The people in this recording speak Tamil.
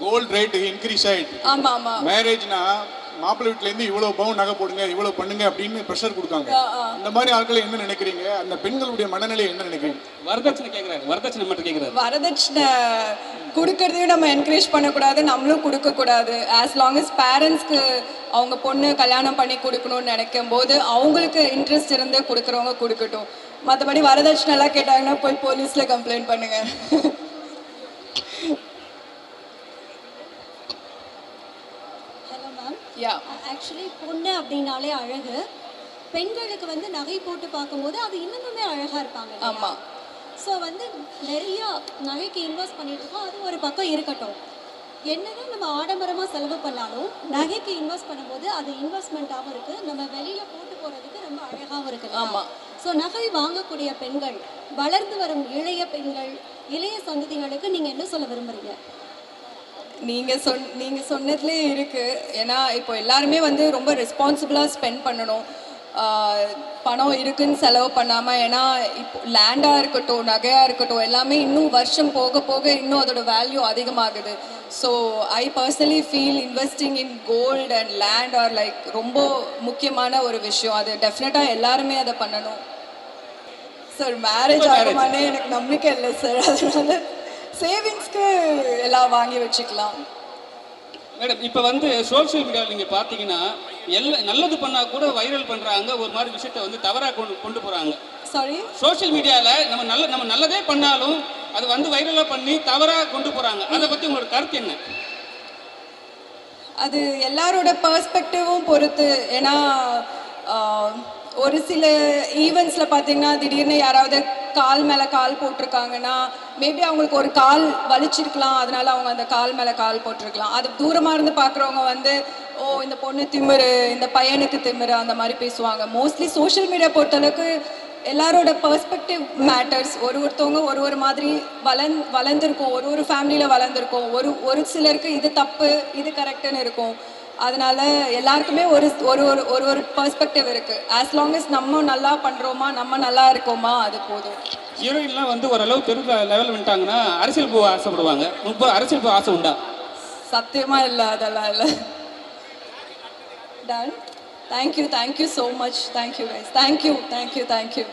கோல்ட் ரேட் இன்க்ரீஸ் ஆயிட்டு. ஆமா ஆமா. மேரேஜ்னா மாப்பிள்ளை வீட்டுல இருந்து இவ்வளவு பவுன் நகை போடுங்க, இவ்வளவு பண்ணுங்க அப்படின்னு ப்ரெஷர் கொடுக்காங்க. இந்த மாதிரி ஆட்களை என்ன நினைக்கிறீங்க? அந்த பெண்களுடைய மனநிலை என்ன நினைக்கிறீங்க? வரதட்சணை கேட்குறாரு, வரதட்சணை மட்டும் கேட்குறாரு. வரதட்சணை கொடுக்கறதையும் நம்ம என்கரேஜ் பண்ணக்கூடாது, நம்மளும் கொடுக்கக்கூடாது. ஆஸ் லாங் அஸ் பேரண்ட்ஸ்க்கு அவங்க பொண்ணு கல்யாணம் பண்ணி கொடுக்கணும்னு நினைக்கும் போது அவங்களுக்கு இன்ட்ரெஸ்ட் இருந்து கொடுக்குறவங்க கொடுக்கட்டும். மற்றபடி வரதட்சணை எல்லாம் கேட்டாங்கன்னா போய் போலீஸ்ல கம்ப்ளைண்ட் பண்ணுங்க. யா ஆக்சுவலி பொண்ணு அப்படின்னாலே அழகு. பெண்களுக்கு வந்து நகை போட்டு பார்க்கும்போது அது இன்னுமே அழகாக இருப்பாங்க. ஆமாம். ஸோ வந்து நிறையா நகைக்கு இன்வெஸ்ட் பண்ணிட்டு இருக்கோம். அது ஒரு பக்கம் இருக்கட்டும். என்னதான் நம்ம ஆடம்பரமாக செலவு பண்ணாலும் நகைக்கு இன்வெஸ்ட் பண்ணும்போது அது இன்வெஸ்ட்மெண்ட்டாகவும் இருக்குது, நம்ம வெளியில் போட்டு போகிறதுக்கு ரொம்ப அழகாகவும் இருக்குது. ஆமாம். ஸோ நகை வாங்கக்கூடிய பெண்கள், வளர்ந்து வரும் இளைய பெண்கள், இளைய சந்ததிகளுக்கு நீங்கள் என்ன சொல்ல விரும்புகிறீங்க? நீங்கள் சொன்னதுலேயே இருக்குது. ஏன்னா இப்போ எல்லாருமே வந்து ரொம்ப ரெஸ்பான்சிபிளாக ஸ்பெண்ட் பண்ணணும். பணம் இருக்குன்னு செலவு பண்ணாமல். ஏன்னா இப்போ லேண்டாக இருக்கட்டும், நகையாக இருக்கட்டும், எல்லாமே இன்னும் வருஷம் போக போக இன்னும் அதோட வேல்யூ அதிகமாகுது. So I personally feel investing in gold and land are like ரொம்ப முக்கியமான ஒரு விஷயம். அது டெஃபினட்டாக எல்லாருமே அதை பண்ணணும். சார் மேரேஜ் ஆகுமானே எனக்கு நம்பிக்கை இல்லை சார். அதனால சேவிங்ஸ்க்கு எல்லாம் வாங்கி வச்சுக்கலாம். மேடம் இப்போ வந்து சோஷியல் மீடியாவில் நீங்கள் பார்த்தீங்கன்னா நல்லது பண்ணால் கூட வைரல் பண்ணுறாங்க, ஒரு மாதிரி விஷயத்த வந்து தவறாக கொண்டு போகிறாங்க. சாரி, சோஷியல் மீடியாவில் நம்ம நல்லதே பண்ணாலும் அது வந்து வைரலாக பண்ணி தவறாக கொண்டு போகிறாங்க. அதை பற்றி உங்களோட கருத்து என்ன? அது எல்லாரோட பெர்ஸ்பெக்டிவும் பொறுத்து. ஏன்னா ஒரு சில ஈவெண்ட்ஸில் பார்த்தீங்கன்னா திடீர்னு யாராவது கால் மேலே கால் போட்டிருக்காங்கன்னா மேபி அவங்களுக்கு ஒரு கால் வலிச்சிருக்கலாம், அதனால அவங்க அந்த கால் மேலே கால் போட்டிருக்கலாம். அது தூரமாக இருந்து பார்க்குறவங்க வந்து ஓ இந்த பொண்ணு திமிரு, இந்த பையனுக்கு திமிரு, அந்த மாதிரி பேசுவாங்க. மோஸ்ட்லி சோஷியல் மீடியா பொறுத்தளவுக்கு எல்லாரோட பெர்ஸ்பெக்டிவ் மேட்டர்ஸ். ஒருத்தவங்க ஒரு மாதிரி வளர்ந்துருக்கும், ஒரு ஃபேமிலியில் வளர்ந்துருக்கும். ஒரு சிலருக்கு இது தப்பு இது கரெக்டுன்னு இருக்கும். அதனால எல்லாருக்குமே ஒரு ஒரு ஒரு ஒரு பெர்ஸ்பெக்டிவ் இருக்குது. ஆஸ் லாங் அஸ் நம்ம நல்லா பண்ணுறோமா, நம்ம நல்லா இருக்கோமா, அது போதும். ஹீரோயின்லாம் வந்து ஓரளவு பெரிய லெவல் வந்துட்டாங்கன்னா அரசியல் போக ஆசைப்படுவாங்க. இப்போ அரசியல் போக ஆசை உண்டா? சத்தியமாக இல்லை, அதெல்லாம் இல்லை. Done. Thank you so much. Thank you guys. Thank you.